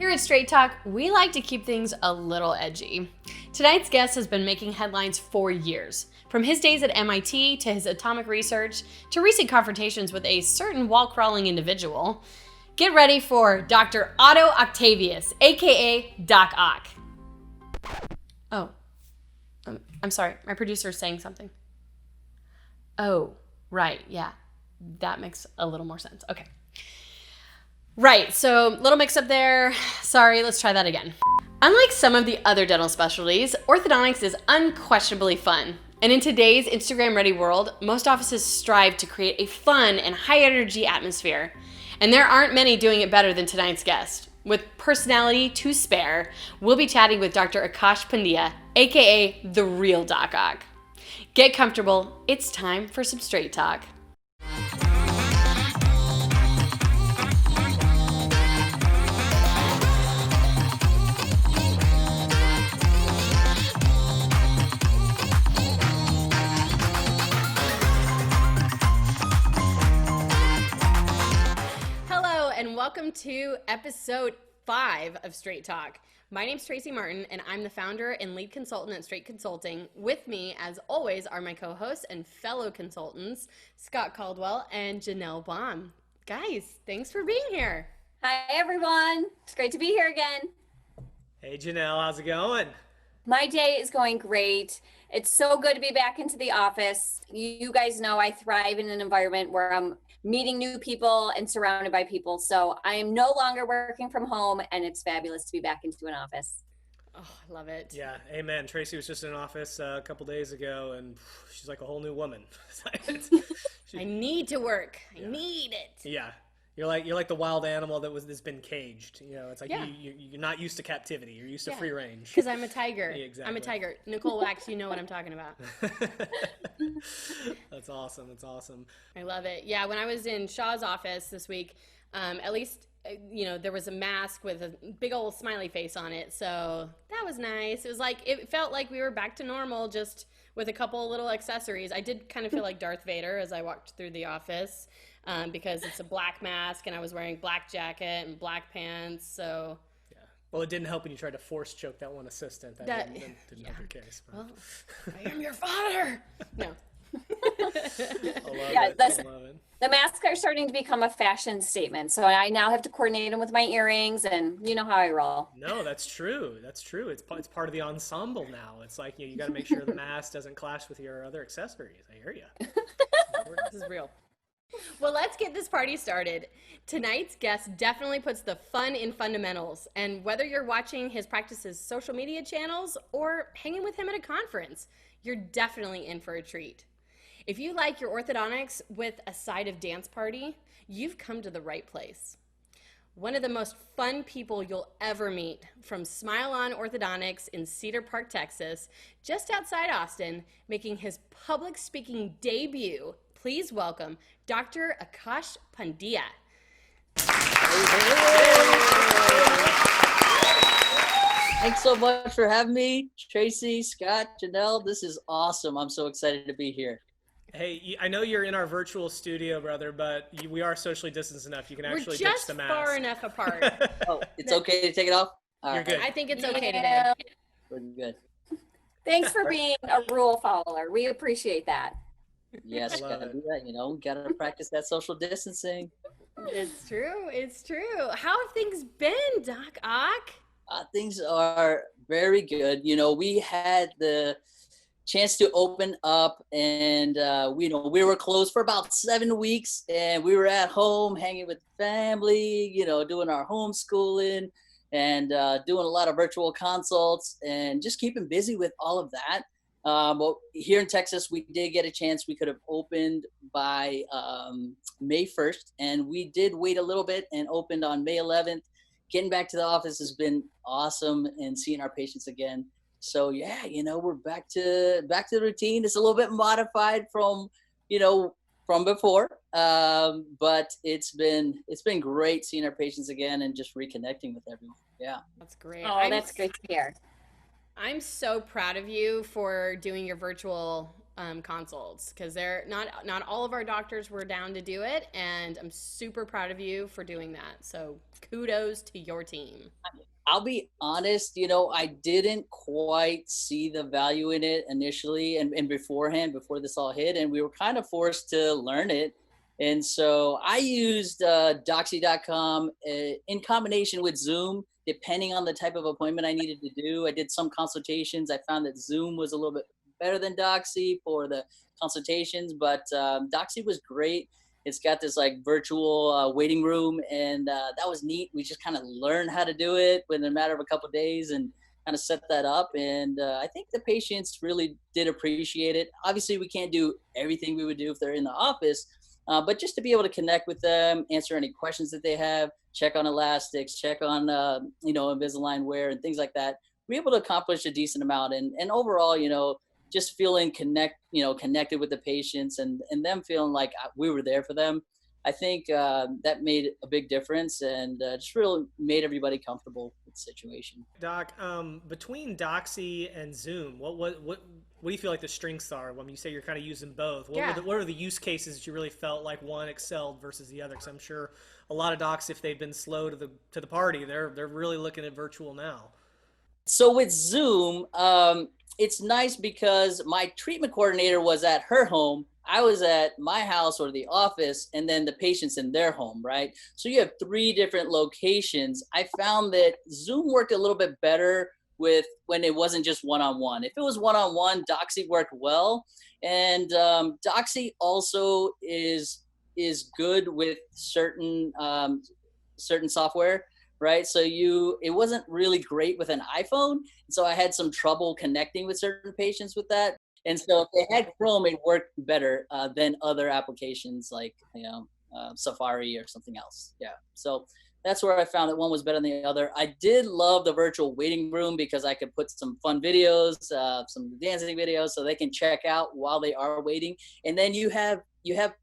Here at Straight Talk, we like to keep things a little edgy. Tonight's guest has been making headlines for years. From his days at MIT to his atomic research to recent confrontations with a certain wall-crawling individual. Get ready for Dr. Otto Octavius, aka Doc Ock. Oh, I'm sorry, my producer is saying something. Oh, right, yeah, that makes a little more sense. Okay. Right, so little mix up there. Sorry, let's try that again. Unlike some of the other dental specialties, orthodontics is unquestionably fun. And in today's Instagram-ready world, most offices strive to create a fun and high-energy atmosphere. And there aren't many doing it better than tonight's guest. With personality to spare, we'll be chatting with Dr. Akash Pandya, aka the real Doc Ock. Get comfortable, it's time for some straight talk. And welcome to episode 5 of Straight Talk. My name's Tracy Martin, and I'm the founder and lead consultant at Straight Consulting. With me, as always, are my co-hosts and fellow consultants, Scott Caldwell and Janelle Baum. Guys, thanks for being here. Hi, everyone. It's great to be here again. Hey, Janelle, how's it going? My day is going great. It's so good to be back into the office. You guys know I thrive in an environment where I'm meeting new people and surrounded by people. So I am no longer working from home, and it's fabulous to be back into an office. Oh, I love it. Yeah, amen. Tracy was just in an office a couple days ago, and she's like a whole new woman. I need to work. Yeah. I need it. Yeah. You're like the wild animal that's been caged. You know, it's like Yeah. you're not used to captivity. You're used to free range. Because I'm a tiger. Yeah, exactly. I'm a tiger. Nicole Wax, you know what I'm talking about. That's awesome. That's awesome. I love it. Yeah, when I was in Shaw's office this week, at least, there was a mask with a big old smiley face on it. So that was nice. It felt like we were back to normal, just with a couple little accessories. I did kind of feel like Darth Vader as I walked through the office. Because it's a black mask and I was wearing black jacket and black pants, so. Yeah. Well, it didn't help when you tried to force choke that one assistant. That didn't help your case. But. Well, I am your father. No. I love it. The masks are starting to become a fashion statement, so I now have to coordinate them with my earrings, and you know how I roll. No, that's true. That's true. It's part of the ensemble now. It's like you got to make sure the mask doesn't clash with your other accessories. I hear you. This is real. Well, let's get this party started. Tonight's guest definitely puts the fun in fundamentals, and whether you're watching his practice's social media channels or hanging with him at a conference, you're definitely in for a treat. If you like your orthodontics with a side of dance party, you've come to the right place. One of the most fun people you'll ever meet, from SmileOn Orthodontics in Cedar Park, Texas, just outside Austin, making his public speaking debut. Please welcome Dr. Akash Pandya. Thanks so much for having me, Tracy, Scott, Janelle. This is awesome. I'm so excited to be here. Hey, I know you're in our virtual studio, brother, but we are socially distanced enough. You can actually ditch the mask. We're just far enough apart. Oh, it's okay to take it off? All You're right. good. I think it's okay today. Pretty good. Thanks for being a rule follower. We appreciate that. Yes, gotta do that, gotta practice that social distancing. It's true. It's true. How have things been, Doc Ock? Things are very good. We had the chance to open up, and we were closed for about 7 weeks, and we were at home hanging with family, doing our homeschooling and doing a lot of virtual consults and just keeping busy with all of that. Well, here in Texas, we did get a chance. We could have opened by May 1st, and we did wait a little bit and opened on May 11th. Getting back to the office has been awesome, and seeing our patients again. So yeah, we're back to the routine. It's a little bit modified from before, but it's been great seeing our patients again and just reconnecting with everyone. Yeah, that's great. Oh, that's great to hear. I'm so proud of you for doing your virtual consults, because they're not all of our doctors were down to do it, and I'm super proud of you for doing that. So kudos to your team. I'll be honest, I didn't quite see the value in it initially and beforehand, before this all hit, and we were kind of forced to learn it. And so I used Doxy.com in combination with Zoom, depending on the type of appointment I needed to do. I did some consultations. I found that Zoom was a little bit better than Doxy for the consultations, but Doxy was great. It's got this like virtual waiting room, and that was neat. We just kind of learned how to do it within a matter of a couple of days and kind of set that up. And I think the patients really did appreciate it. Obviously, we can't do everything we would do if they're in the office, but just to be able to connect with them, answer any questions that they have, check on elastics, check on Invisalign wear and things like that, we're able to accomplish a decent amount. And overall, just feeling connected with the patients and them feeling like we were there for them. I think that made a big difference, and just really made everybody comfortable with the situation. Doc, between Doxy and Zoom, what do you feel like the strengths are when you say you're kind of using both? What are the use cases that you really felt like one excelled versus the other? Because I'm sure a lot of docs, if they've been slow to the party, they're really looking at virtual now. So with Zoom, it's nice because my treatment coordinator was at her home. I was at my house or the office, and then the patient's in their home, right? So you have 3 different locations. I found that Zoom worked a little bit better with when it wasn't just one-on-one. If it was one-on-one, Doxy worked well. And Doxy also is good with certain software, right? So it wasn't really great with an iPhone. So I had some trouble connecting with certain patients with that. And so if they had Chrome, it worked better than other applications like, Safari or something else. Yeah. So that's where I found that one was better than the other. I did love the virtual waiting room because I could put some fun videos, some dancing videos, so they can check out while they are waiting. And then you have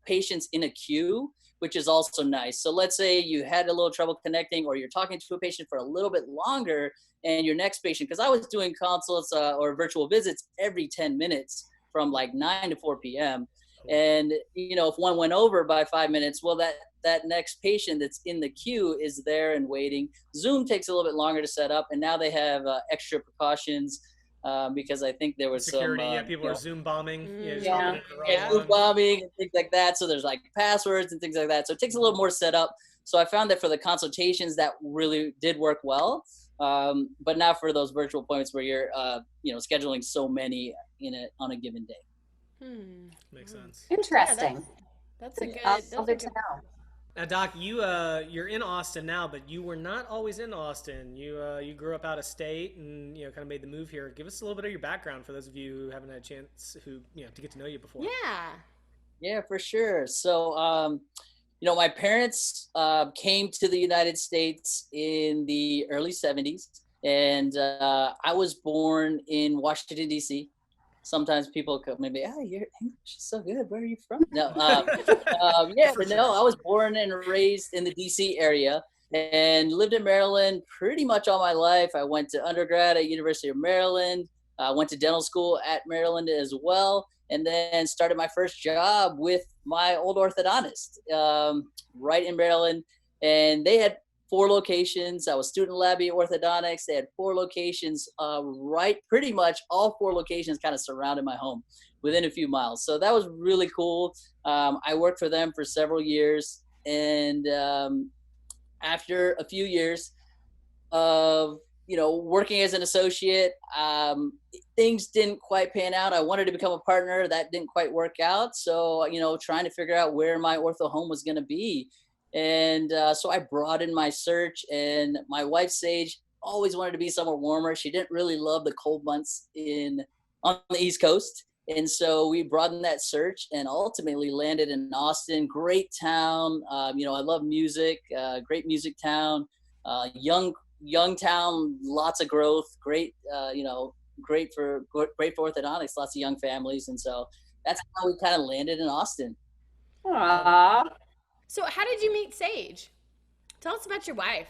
patients in a queue, which is also nice. So let's say you had a little trouble connecting, or you're talking to a patient for a little bit longer, and your next patient, because I was doing consults or virtual visits every 10 minutes from like 9 to 4 p.m. And, if one went over by 5 minutes, well, that next patient that's in the queue is there and waiting. Zoom takes a little bit longer to set up, and now they have extra precautions because I think there was security. Some People are Zoom bombing. Zoom bombing and things like that. So there's like passwords and things like that. So it takes a little more setup. So I found that for the consultations, that really did work well. But not for those virtual appointments where you're scheduling so many on a given day. Makes sense. Interesting. Yeah, that's a good. Good to know. Now, Doc, you're in Austin now, but you were not always in Austin. You grew up out of state and kind of made the move here. Give us a little bit of your background for those of you who haven't had a chance to get to know you before. Yeah, for sure. So my parents came to the United States in the early 70s, and I was born in Washington, D.C. Sometimes people come maybe, your English is so good. Where are you from? No, I was born and raised in the D.C. area and lived in Maryland pretty much all my life. I went to undergrad at University of Maryland. I went to dental school at Maryland as well, and then started my first job with my old orthodontist right in Maryland. And they had 4 locations. I was student lab at orthodontics. They had 4 locations, pretty much all 4 locations kind of surrounded my home within a few miles. So that was really cool. I worked for them for several years. And after a few years of, working as an associate, things didn't quite pan out. I wanted to become a partner. That didn't quite work out. So, trying to figure out where my ortho home was going to be. And so I broadened my search, and my wife, Sage, always wanted to be somewhere warmer. She didn't really love the cold months on the East Coast. And so we broadened that search and ultimately landed in Austin. Great town. I love music, great music town, young town, lots of growth, great for orthodontics, lots of young families. And so that's how we kind of landed in Austin. Aww. So how did you meet Sage? Tell us about your wife.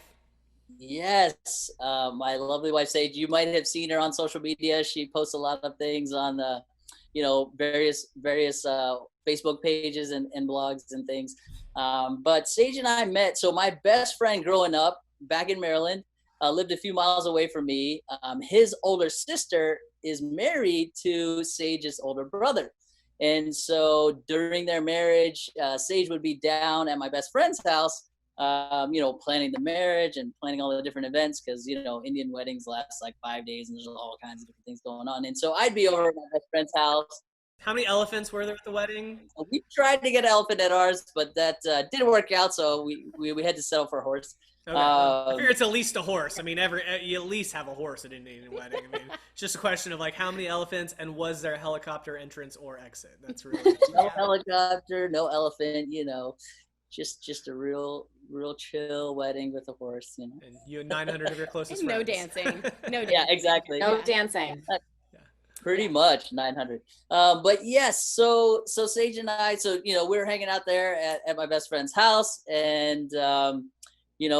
Yes, my lovely wife, Sage. You might have seen her on social media. She posts a lot of things on various Facebook pages and blogs and things. But Sage and I met. So my best friend growing up back in Maryland lived a few miles away from me. His older sister is married to Sage's older brother. And so during their marriage, Sage would be down at my best friend's house, planning the marriage and planning all the different events because, Indian weddings last like 5 days and there's all kinds of different things going on. And so I'd be over at my best friend's house. How many elephants were there at the wedding? We tried to get an elephant at ours, but that didn't work out. So we had to settle for a horse. Okay. I figure it's at least a horse. I mean, you at least have a horse at an Indian wedding. I mean, it's just a question of like how many elephants and was there a helicopter entrance or exit? That's really no helicopter, no elephant. Just a real chill wedding with a horse. And you and 900 of your closest no friends. Dancing. No dancing. Yeah, exactly. No dancing. Pretty much 900. But yes, so Sage and I, we were hanging out there at my best friend's house, and his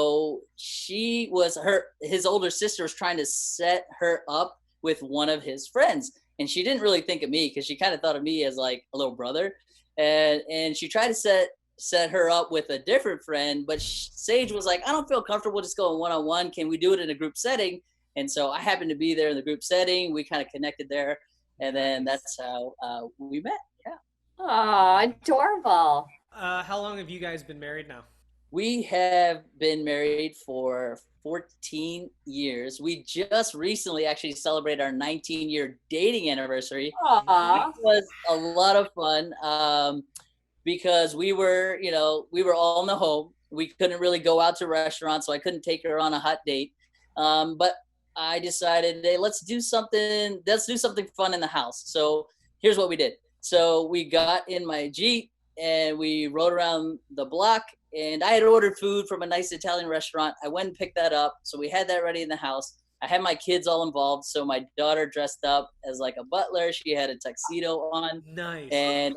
older sister was trying to set her up with one of his friends, and she didn't really think of me because she kind of thought of me as like a little brother, and she tried to set her up with a different friend, but Sage was like, I don't feel comfortable just going one-on-one. Can we do it in a group setting? And so I happened to be there in the group setting. We kind of connected there, and then that's how we met. Yeah. Oh, adorable. How long have you guys been married now? We have been married for 14 years. We just recently actually celebrated our 19-year dating anniversary. Aww. It was a lot of fun because we were all in the home. We couldn't really go out to restaurants, so I couldn't take her on a hot date. But I decided, hey, let's do something fun in the house. So here's what we did. So we got in my Jeep and we rode around the block, and I had ordered food from a nice Italian restaurant. I went and picked that up. So we had that ready in the house. I had my kids all involved. So my daughter dressed up as like a butler. She had a tuxedo on. Nice. And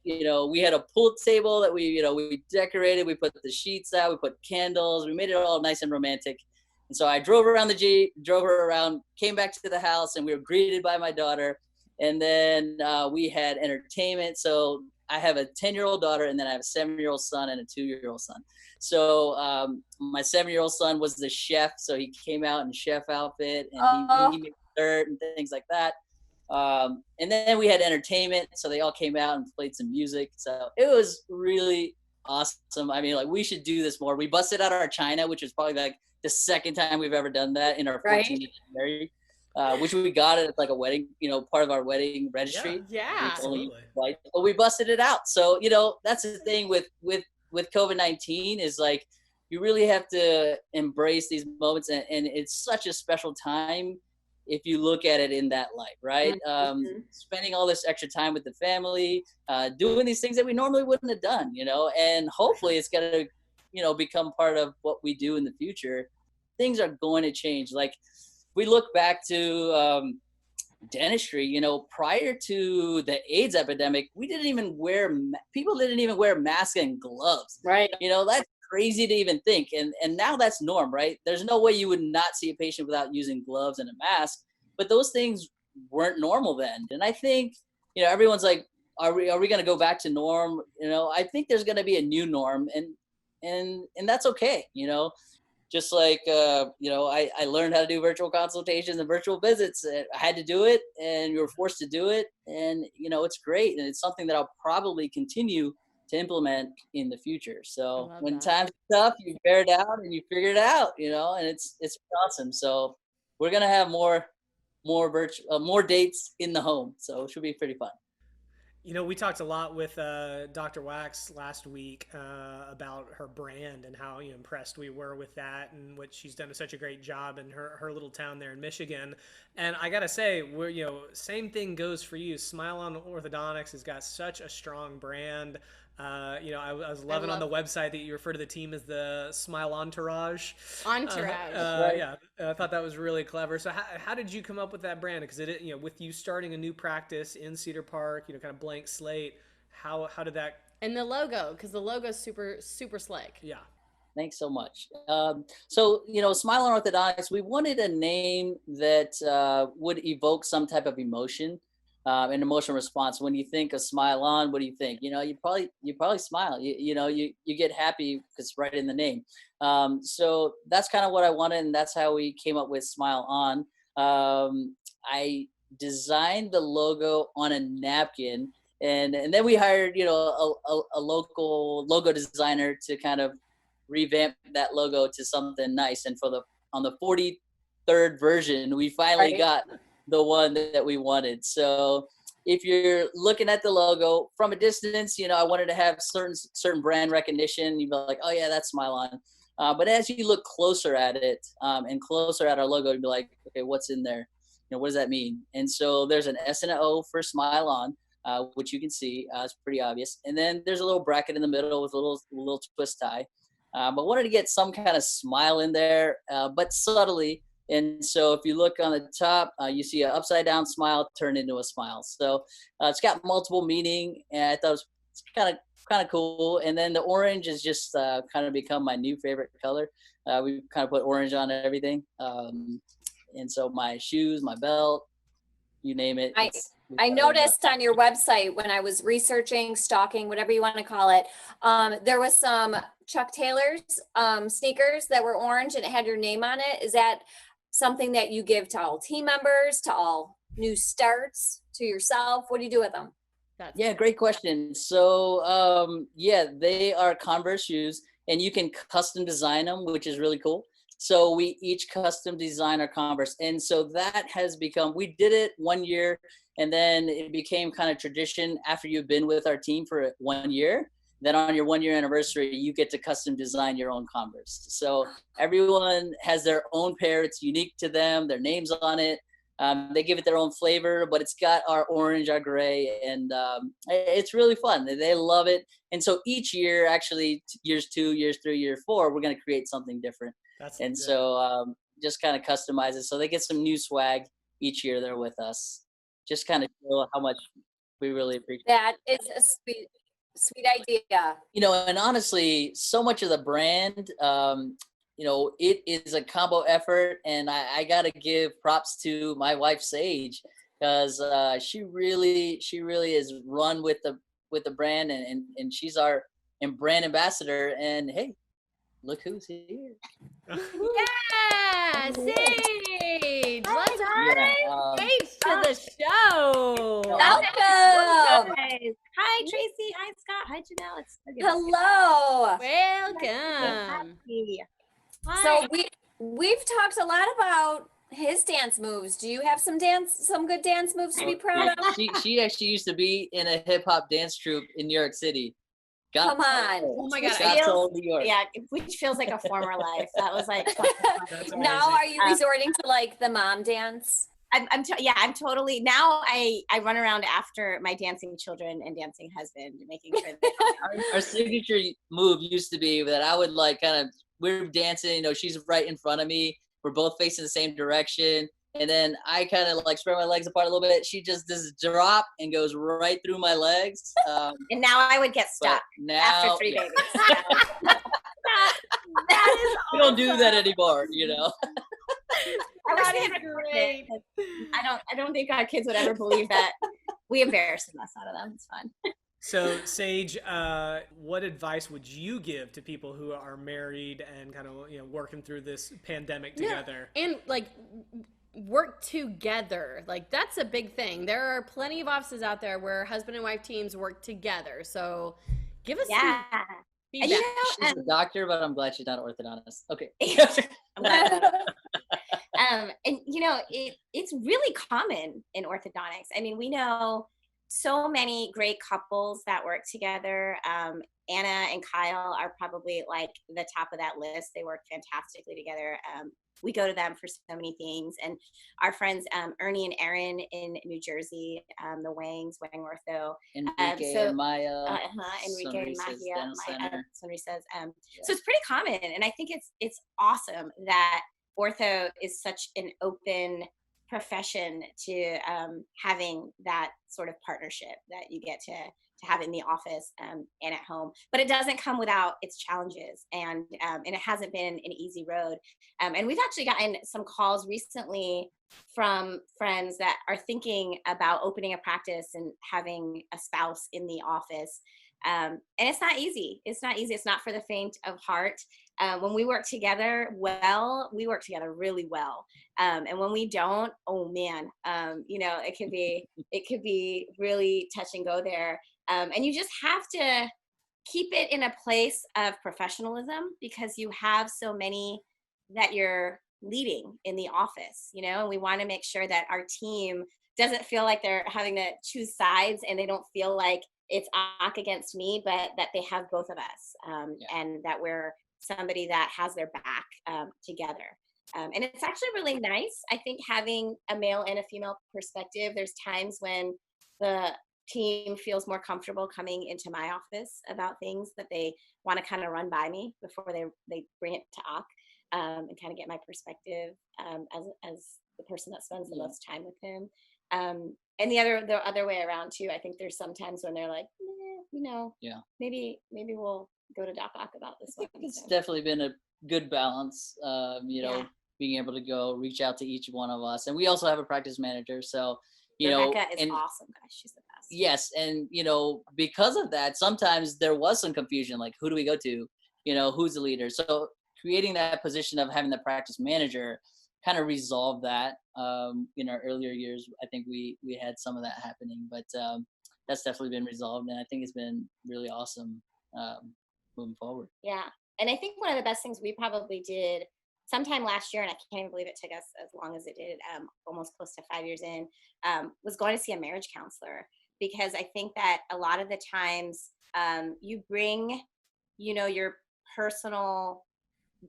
we had a pool table that we decorated. We put the sheets out, we put candles, we made it all nice and romantic. And so I drove around the Jeep, drove her around, came back to the house, and we were greeted by my daughter. And then we had entertainment. So I have a 10-year-old daughter, and then I have a 7-year-old son and a 2-year-old son. So my 7-year-old son was the chef. So he came out in chef outfit, and he made dessert and things like that. And then we had entertainment. So they all came out and played some music. So it was really awesome. I mean, like, we should do this more. We busted out our china, which was probably like the second time we've ever done that in our 14 years married, which we got it at like a wedding, part of our wedding registry. Yeah. Absolutely. But we busted it out. So, that's the thing with COVID-19 is like, you really have to embrace these moments, and it's such a special time if you look at it in that light, right? Mm-hmm. Spending all this extra time with the family, doing these things that we normally wouldn't have done, and hopefully it's going to, become part of what we do in the future. Things are going to change. Like, we look back to dentistry, prior to the AIDS epidemic, people didn't even wear masks and gloves. Right. That's crazy to even think. And now that's norm, right? There's no way you would not see a patient without using gloves and a mask, but those things weren't normal then. And I think, everyone's like, are we going to go back to norm? I think there's going to be a new norm, and that's okay. Just like, I learned how to do virtual consultations and virtual visits. I had to do it, and we were forced to do it. And, it's great. And it's something that I'll probably continue to implement in the future. So when times are tough, you bear it out and you figure it out, and it's awesome. So we're going to have more dates in the home. So it should be pretty fun. We talked a lot with Dr. Wax last week about her brand and how impressed we were with that, and what she's done such a great job in her little town there in Michigan. And I gotta say, we're same thing goes for you. SmileOn Orthodontics has got such a strong brand. I was loving on the website that you refer to the team as the Smile Entourage. Entourage. Yeah, I thought that was really clever. So how did you come up with that brand? Because with you starting a new practice in Cedar Park, kind of blank slate, how did that? And the logo, because the logo's super, super slick. Yeah. Thanks so much. So, SmileOn Orthodontics, we wanted a name that would evoke some type of emotion. an emotional response. When you think of Smile On, what do you think? You know, you probably smile. You get happy because it's right in the name. So that's kind of what I wanted, and that's how we came up with Smile On. I designed the logo on a napkin, and then we hired, you know, a local logo designer to kind of revamp that logo to something nice. And on the 43rd version, we finally got the one that we wanted. So if you're looking at the logo from a distance, you know, I wanted to have certain brand recognition. You'd be like, oh yeah, that's Smile On. But as you look closer at it, and closer at our logo, you'd be like, okay, what's in there? You know, what does that mean? And so there's an S and an O for Smile On, which you can see. It's pretty obvious. And then there's a little bracket in the middle with a little twist tie. But wanted to get some kind of smile in there, but subtly. And so if you look on the top, you see an upside down smile turned into a smile. So it's got multiple meaning, and I thought it was kind of cool. And then the orange is just kind of become my new favorite color. We kind of put orange on everything. And so my shoes, my belt, you name it. I noticed on your website when I was researching, stalking, whatever you want to call it, there was some Chuck Taylor's sneakers that were orange and it had your name on it. Is that something that you give to all team members, to all new starts, to yourself? What do you do with them? Yeah, great question. So yeah, they are Converse shoes, and you can custom design them, which is really cool. So we each custom design our Converse. And so that has become, we did it 1 year, and then it became kind of tradition after you've been with our team for 1 year. Then on your 1 year anniversary, you get to custom design your own Converse. So everyone has their own pair. It's unique to them, their name's on it. They give it their own flavor, but it's got our orange, our gray, and it's really fun. They love it. And so each year, actually, years 2, years 3, year 4, we're going to create something different. So just kind of customize it. So they get some new swag each year they're with us. Just kind of show how much we really appreciate it. That is a sweet idea. You know, and honestly, so much of the brand, you know, it is a combo effort, and I got to give props to my wife, Sage, because she really is run with the brand, and she's our brand ambassador. And hey, look who's here. Yeah, Sage. Let's bring Sage to the show. Welcome. Hi, Tracy. Hi, Scott. Hi, Janelle. It's so good to see you. Hello. Welcome. Hi. So we've talked a lot about his dance moves. Do you have some good dance moves to be proud of? She actually used to be in a hip hop dance troupe in New York City. Come on. Oh my God. Got told New York. Yeah, which feels like a former life. That was like. Now are you resorting to like the mom dance? I'm totally, now I run around after my dancing children and dancing husband, making sure that Our signature move used to be that I would like we're dancing, you know, she's right in front of me. We're both facing the same direction. And then I kind of like spread my legs apart a little bit. She just does a drop and goes right through my legs. and now I would get stuck after 3 babies. That is we don't do that anymore, you know. That is great. I don't think our kids would ever believe that. We embarrass the mess out of them. It's fun. So, Sage, what advice would you give to people who are married and kind of, you know, working through this pandemic together? Yeah. And like work together. Like that's a big thing. There are plenty of offices out there where husband and wife teams work together. So give us some feedback. You know, she's a doctor, but I'm glad she's not an orthodontist. Okay. I'm glad and you know, it's really common in orthodontics. I mean, we know so many great couples that work together. Anna and Kyle are probably like the top of that list. They work fantastically together. We go to them for so many things. And our friends, Ernie and Aaron in New Jersey, the Wangs, Wang Ortho. Enrique and Maya. Enrique and Maya. Sonrisa's. So it's pretty common. And I think it's awesome that ortho is such an open profession to having that sort of partnership, that you get to to have it in the office and at home. But it doesn't come without its challenges, and it hasn't been an easy road. And we've actually gotten some calls recently from friends that are thinking about opening a practice and having a spouse in the office. And it's not easy. It's not easy. It's not for the faint of heart. When we work together well, we work together really well. And when we don't, oh man, it could be really touch and go there. And you just have to keep it in a place of professionalism, because you have so many that you're leading in the office, and we want to make sure that our team doesn't feel like they're having to choose sides, and they don't feel like it's Ak against me, but that they have both of us, and that we're somebody that has their back together. And it's actually really nice, I think, having a male and a female perspective. There's times when the team feels more comfortable coming into my office about things that they want to kind of run by me before they bring it to Ak, and kind of get my perspective as the person that spends the most time with him. And the other way around too. I think there's sometimes when they're like, maybe we'll go to Doc Ock about this one. It's definitely been a good balance, being able to go reach out to each one of us. And we also have a practice manager. So, Rebecca is awesome, guys. She's the best. Yes. And, because of that, sometimes there was some confusion, like, who do we go to? Who's the leader? So creating that position of having the practice manager kind of resolved that. In our earlier years, I think we had some of that happening, but that's definitely been resolved. And I think it's been really awesome moving forward. Yeah. And I think one of the best things we probably did sometime last year, and I can't even believe it took us as long as it did, almost close to 5 years in, was going to see a marriage counselor. Because I think that a lot of the times you bring, your personal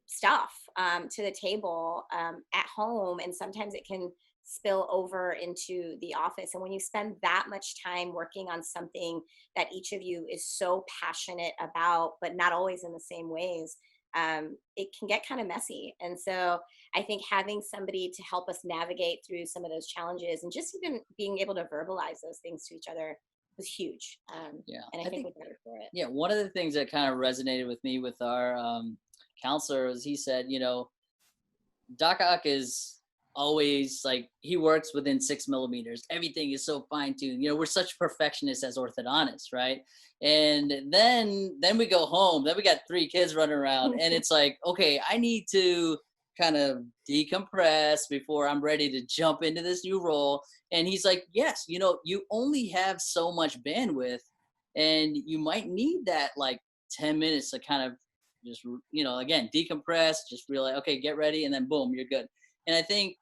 stuff to the table at home, and sometimes it can spill over into the office. And when you spend that much time working on something that each of you is so passionate about, but not always in the same ways, it can get kind of messy. And so I think having somebody to help us navigate through some of those challenges, and just even being able to verbalize those things to each other, was huge. And I think we're better for it. Yeah, one of the things that kind of resonated with me with our counselor was, he said, Doc Ock is always like, he works within 6 millimeters. Everything is so fine tuned. We're such perfectionists as orthodontists, right? And then we go home. Then we got 3 kids running around, and it's like, okay, I need to kind of decompress before I'm ready to jump into this new role. And he's like, yes, you only have so much bandwidth, and you might need that like 10 minutes to kind of just, again, decompress, just realize, okay, get ready, and then boom, you're good. And I think,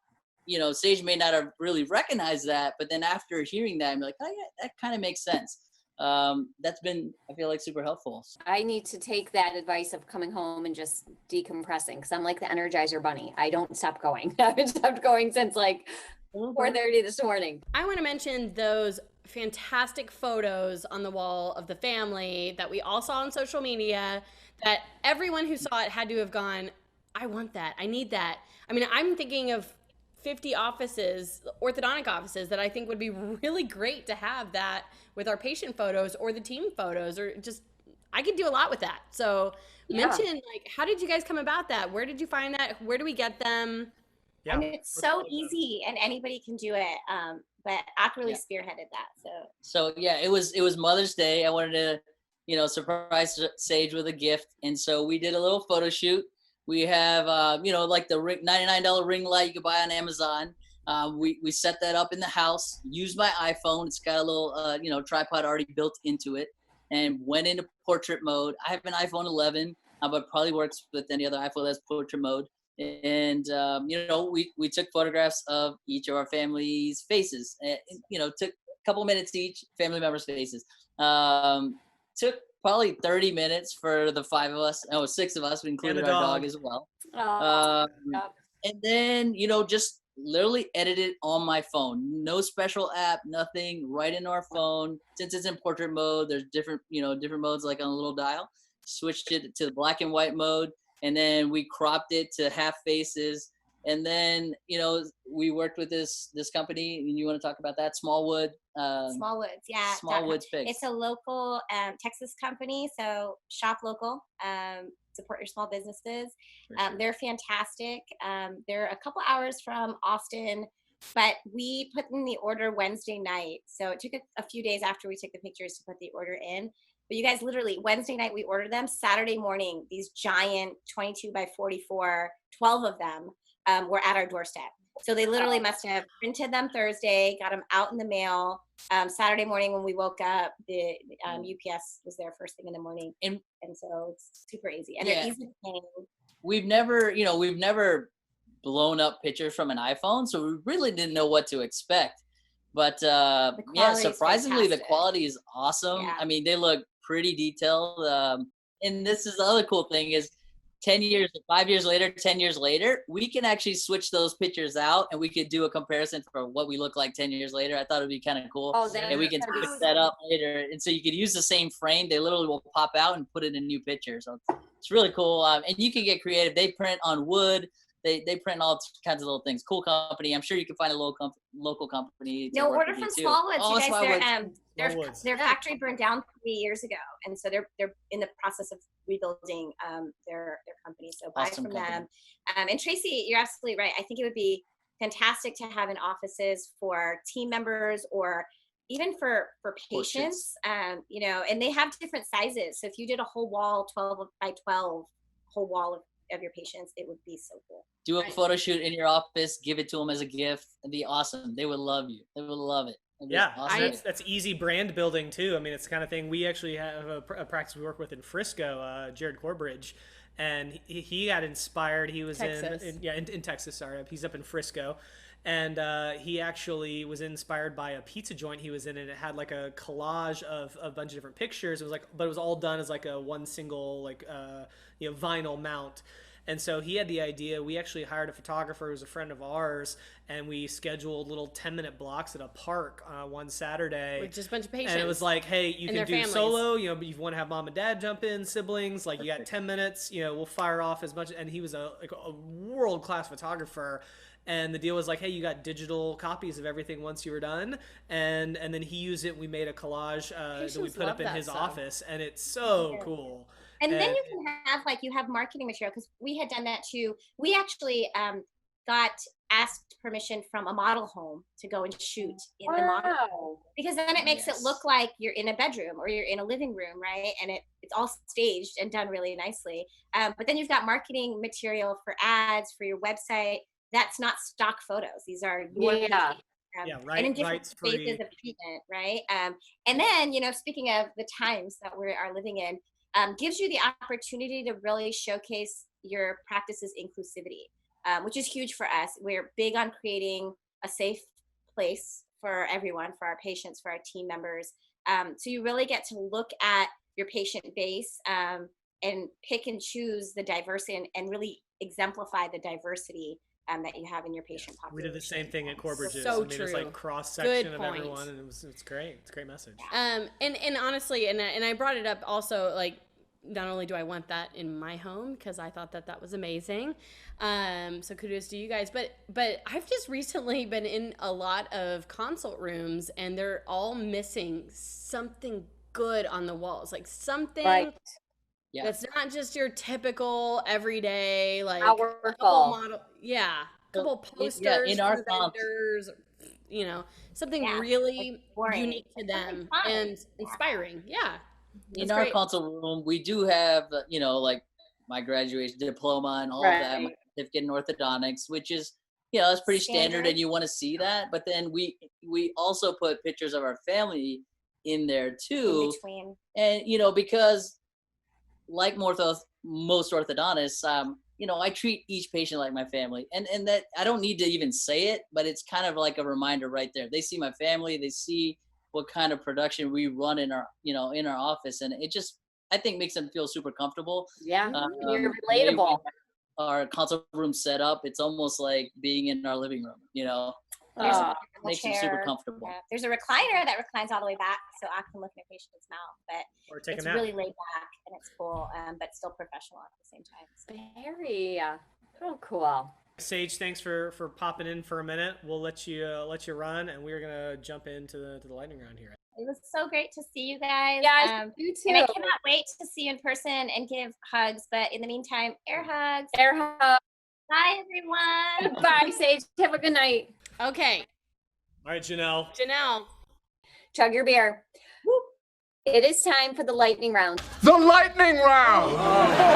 Sage may not have really recognized that, but then after hearing that, I'm like, oh yeah, that kind of makes sense. That's been, I feel like, super helpful. I need to take that advice of coming home and just decompressing, because I'm like the Energizer Bunny. I don't stop going. I haven't stopped going since like 4:30 this morning. I want to mention those fantastic photos on the wall of the family that we all saw on social media, that everyone who saw it had to have gone, I want that. I need that. I mean, I'm thinking of 50 offices, orthodontic offices, that I think would be really great to have that with our patient photos or the team photos, or just, I could do a lot with that. So mention, like, how did you guys come about that? Where did you find that? Where do we get them? Yeah, I mean, it's so easy and anybody can do it. But Ak really spearheaded that. So yeah, it was Mother's Day. I wanted to, surprise Sage with a gift. And so we did a little photo shoot. We have, like the $99 ring light you can buy on Amazon. We set that up in the house, used my iPhone. It's got a little, tripod already built into it, and went into portrait mode. I have an iPhone 11, but probably works with any other iPhone that's portrait mode. And, we took photographs of each of our family's faces, and, took a couple minutes each, family members' faces. Took probably 30 minutes for the 5 of us. Oh, 6 of us. We included our dog as well. And then, just literally edited on my phone. No special app, nothing. Right in our phone. Since it's in portrait mode, there's different modes, like on a little dial. Switched it to the black and white mode. And then we cropped it to half faces. And then, we worked with this company, and you want to talk about that? Smallwood. Smallwoods, yeah. Smallwoods Picks. It's a local Texas company, so shop local. Support your small businesses. Sure. They're fantastic. They're a couple hours from Austin, but we put in the order Wednesday night. So it took a few days after we took the pictures to put the order in. But you guys, literally Wednesday night we ordered them. Saturday morning, these giant 22 by 44, 12 of them were at our doorstep. So they literally must have printed them Thursday, got them out in the mail. Saturday morning when we woke up, the UPS was there first thing in the morning. And so it's super easy. And they're easy to clean. We've never blown up pictures from an iPhone, so we really didn't know what to expect. But surprisingly, the quality is awesome. Yeah. I mean, they look pretty detailed. And this is the other cool thing is 10 years, 5 years later, 10 years later, we can actually switch those pictures out and we could do a comparison for what we look like 10 years later. I thought it'd be kind of cool. And we can fix that up later. And so you could use the same frame. They literally will pop out and put it in a new picture. So it's really cool. And you can get creative. They print on wood. They print all kinds of little things. Cool company. I'm sure you can find a local company. No, order from Smallwoods. Oh, you guys, Smallwoods. their factory burned down 3 years ago, and so they're in the process of rebuilding their company. So buy Awesome from company. them. And Tracy, you're absolutely right. I think it would be fantastic to have in offices for team members or even for patients. And they have different sizes. So if you did a whole wall 12 by 12, whole wall of your patients, it would be so cool. Do a photo shoot in your office, give it to them as a gift. It'd be awesome. They would love you. They would love it. Yeah, awesome. that's easy brand building too. I mean, it's the kind of thing. We actually have a practice we work with in Frisco, Jared Corbridge, and he got inspired. He was in Texas. Sorry, he's up in Frisco, and he actually was inspired by a pizza joint he was in, and it had like a collage of a bunch of different pictures. It was but it was all done as like a one single vinyl mount. And so he had the idea. We actually hired a photographer who's a friend of ours, and we scheduled little 10-minute blocks at a park one Saturday. With just a bunch of patients. And it was like, hey, you and can do families. solo, but you want to have mom and dad jump in, siblings, like you got 10 minutes, we'll fire off as much. And he was a world-class photographer. And the deal was like, hey, you got digital copies of everything once you were done. And then he used it. We made a collage that we put up in his office. And it's so cool. And then you can have you have marketing material, because we had done that too. We actually got asked permission from a model home to go and shoot in the model, because then it makes it look like you're in a bedroom or you're in a living room, right? And it's all staged and done really nicely. But then you've got marketing material for ads for your website. That's not stock photos. These are your and in different phases of treatment, right? And then speaking of the times that we are living in, gives you the opportunity to really showcase your practice's inclusivity, which is huge for us. We're big on creating a safe place for everyone, for our patients, for our team members. So you really get to look at your patient base and pick and choose the diversity and really exemplify the diversity that you have in your patient population. We did the same thing at Corbridge's. So It was like cross section of everyone, and it's great. It's a great message. And honestly, and I brought it up also, like, not only do I want that in my home, because I thought that was amazing. So kudos to you guys. But I've just recently been in a lot of consult rooms, and they're all missing something good on the walls, like something. Yeah. That's not just your typical everyday, like powerful model. Yeah. A couple posters in our vendors, something really unique to them and inspiring. Yeah. In our consult room, we do have, like my graduation diploma and all of that, my certificate in orthodontics, which is, that's pretty standard and you want to see that. But then we also put pictures of our family in there too. And, because like most orthodontists, I treat each patient like my family, and that I don't need to even say it, but it's kind of like a reminder right there. They see my family, they see what kind of production we run in our, in our office, and it just, I think, makes them feel super comfortable. Yeah, you're relatable. Our consult room set up, it's almost like being in our living room, makes them super comfortable. Yeah. There's a recliner that reclines all the way back, so I can look in a patient's mouth, but it's really laid back and it's cool, but still professional at the same time. So. Very cool. Sage, thanks for popping in for a minute. We'll let you run, and we're gonna jump into the lightning round here. It was so great to see you guys. Yeah, you too. And I cannot wait to see you in person and give hugs. But in the meantime, air hugs. Air hug. Bye, everyone. Bye, Sage. Have a good night. Okay. All right, Janelle. Chug your beer. Woo. It is time for the lightning round. The lightning round!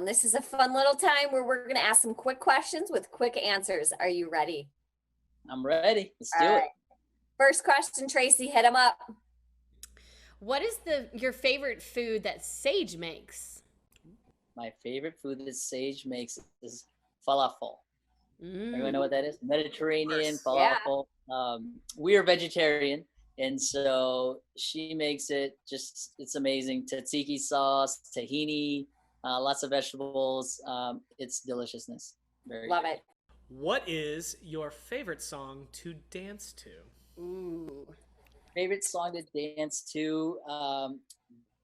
This is a fun little time where we're going to ask some quick questions with quick answers. Are you ready? I'm ready. Let's do it. First question, Tracy, hit them up. What is your favorite food that Sage makes? My favorite food that Sage makes is falafel. Everyone know what that is? Mediterranean falafel. Yeah. We are vegetarian, and so she makes it it's amazing. Tzatziki sauce, tahini, lots of vegetables. It's deliciousness. Very Love good. it. What is your favorite song to dance to? Ooh. Favorite song to dance to?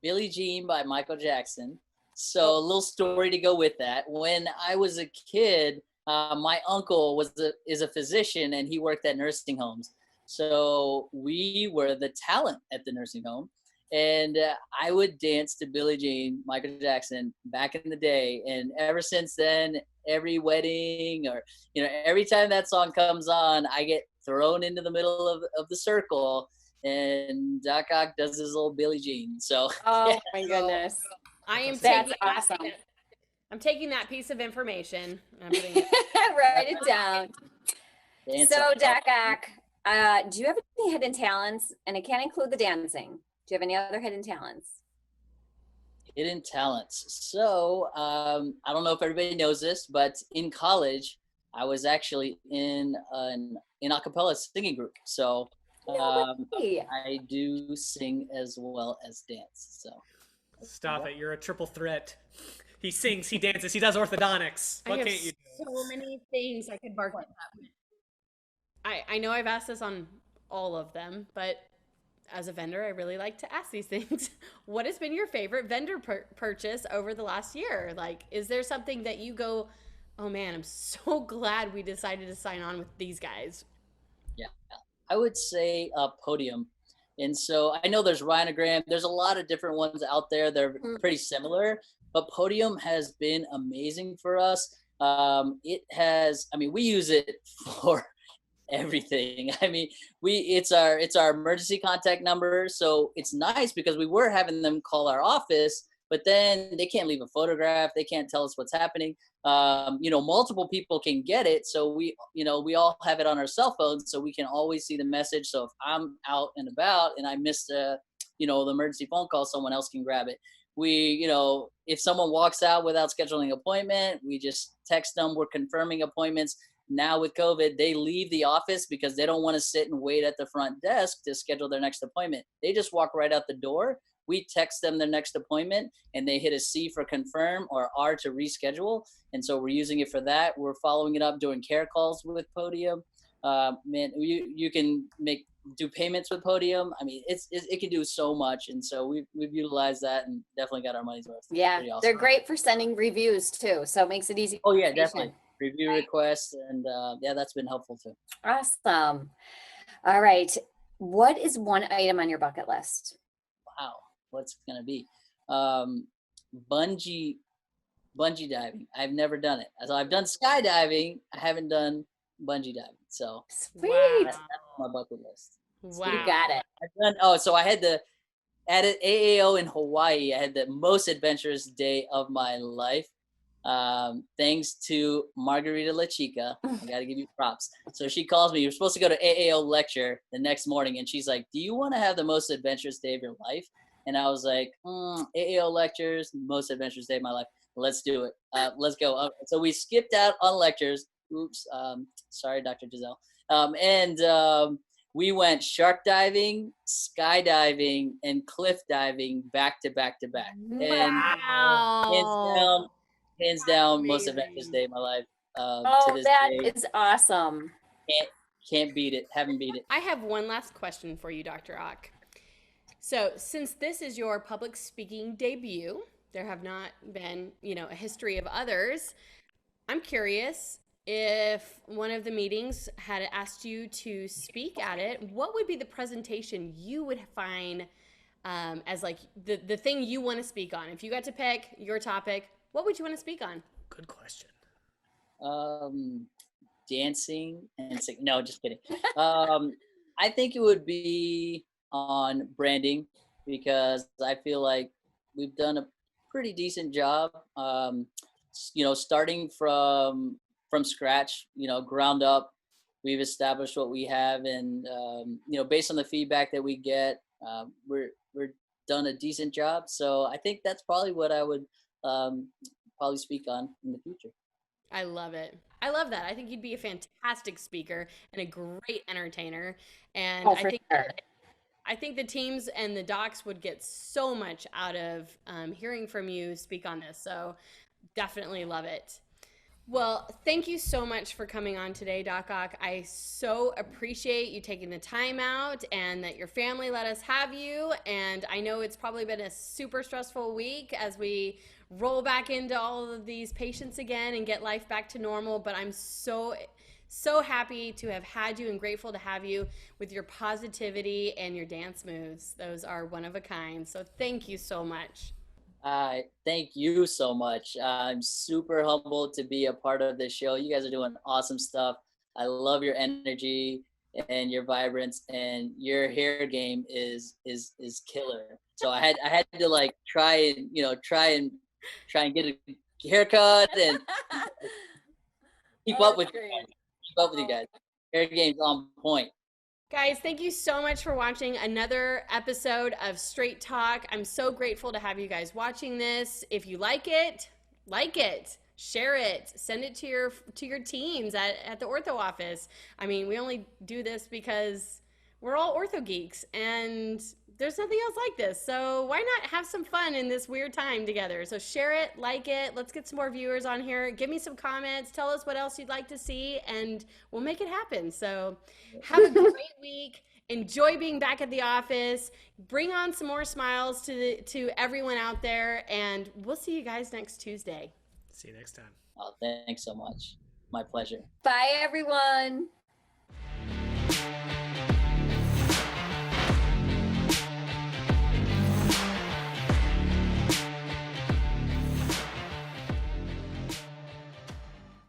Billie Jean by Michael Jackson. So a little story to go with that. When I was a kid, my uncle is a physician, and he worked at nursing homes. So we were the talent at the nursing home. And I would dance to Billie Jean, Michael Jackson back in the day. And ever since then, every wedding or, every time that song comes on, I get thrown into the middle of the circle, and Doc Ock does his little Billie Jean. So, oh my goodness. That's awesome. I'm taking that piece of information. And I'm putting it. Write it down. So, Doc Ock, do you have any hidden talents? And it can't include the dancing. Do you have any other hidden talents? Hidden talents. So I don't know if everybody knows this, but in college, I was actually in an a cappella singing group. So I do sing as well as dance. So stop it! You're a triple threat. He sings, he dances, he does orthodontics. What can't you do? So many things I could bark at that with. I know I've asked this on all of them, but as a vendor, I really like to ask these things. What has been your favorite vendor purchase over the last year? Like, is there something that you go, oh man, I'm so glad we decided to sign on with these guys? Yeah, I would say Podium. And so I know there's Rhinogram. There's a lot of different ones out there. They're pretty similar, but Podium has been amazing for us. We use it for everything. It's our emergency contact number. So it's nice because we were having them call our office, but then they can't leave a photograph. They can't tell us what's happening. Multiple people can get it. So we all have it on our cell phones, so we can always see the message. So if I'm out and about and I missed the emergency phone call, someone else can grab it. If someone walks out without scheduling an appointment, we just text them. We're confirming appointments. Now with COVID, they leave the office because they don't want to sit and wait at the front desk to schedule their next appointment. They just walk right out the door. We text them their next appointment, and they hit a C for confirm or R to reschedule. And so we're using it for that. We're following it up doing care calls with Podium. You can do payments with Podium. It can do so much. And so we've utilized that and definitely got our money's worth. Yeah, awesome. They're great for sending reviews too. So it makes it easy. Oh yeah, definitely. Review requests, and that's been helpful too. Awesome. All right. What is one item on your bucket list? Wow. What's it gonna be? Bungee diving. I've never done it. So I've done skydiving. I haven't done bungee diving. So sweet. That's my bucket list. Wow. You got it. So I had at an AAO in Hawaii, I had the most adventurous day of my life. Thanks to Margarita La Chica. I gotta give you props. So she calls me, you're supposed to go to AAO lecture the next morning, and she's like, do you want to have the most adventurous day of your life? And I was like, AAO lectures, most adventurous day of my life. Let's do it. Let's go. So we skipped out on lectures. Oops. Sorry, Dr. Giselle. We went shark diving, skydiving, and cliff diving back to back to back. Wow. Hands down, most adventurous day of my life. That is awesome. Can't beat it. Haven't beat it. I have one last question for you, Dr. Ock. So since this is your public speaking debut, there have not been, a history of others. I'm curious if one of the meetings had asked you to speak at it, what would be the presentation you would find as like the thing you want to speak on? If you got to pick your topic, what would you want to speak on? Good question. Dancing and singing. No, just kidding. I think it would be on branding because I feel like we've done a pretty decent job. Starting from scratch, ground up, we've established what we have, and based on the feedback that we get, we're done a decent job. So I think that's probably what I would probably speak on in the future. I love it. I love that. I think you'd be a fantastic speaker and a great entertainer. And I think the teams and the docs would get so much out of hearing from you speak on this. So definitely love it. Well, thank you so much for coming on today, Doc Ock. I so appreciate you taking the time out and that your family let us have you. And I know it's probably been a super stressful week as we roll back into all of these patients again and get life back to normal. But I'm so happy to have had you and grateful to have you with your positivity and your dance moves. Those are one of a kind. So thank you so much. Thank you so much. I'm super humbled to be a part of this show. You guys are doing awesome stuff. I love your energy and your vibrance, and your hair game is killer. So I had to like try and get a haircut and keep up with you guys. Hair game's on point. Guys, thank you so much for watching another episode of Straight Talk. I'm so grateful to have you guys watching this. If you like it, share it, send it to your teams at the ortho office. I mean, we only do this because we're all ortho geeks and there's nothing else like this. So why not have some fun in this weird time together? So share it, like it. Let's get some more viewers on here. Give me some comments. Tell us what else you'd like to see, and we'll make it happen. So have a great week. Enjoy being back at the office. Bring on some more smiles to everyone out there, and we'll see you guys next Tuesday. See you next time. Oh, thanks so much. My pleasure. Bye, everyone.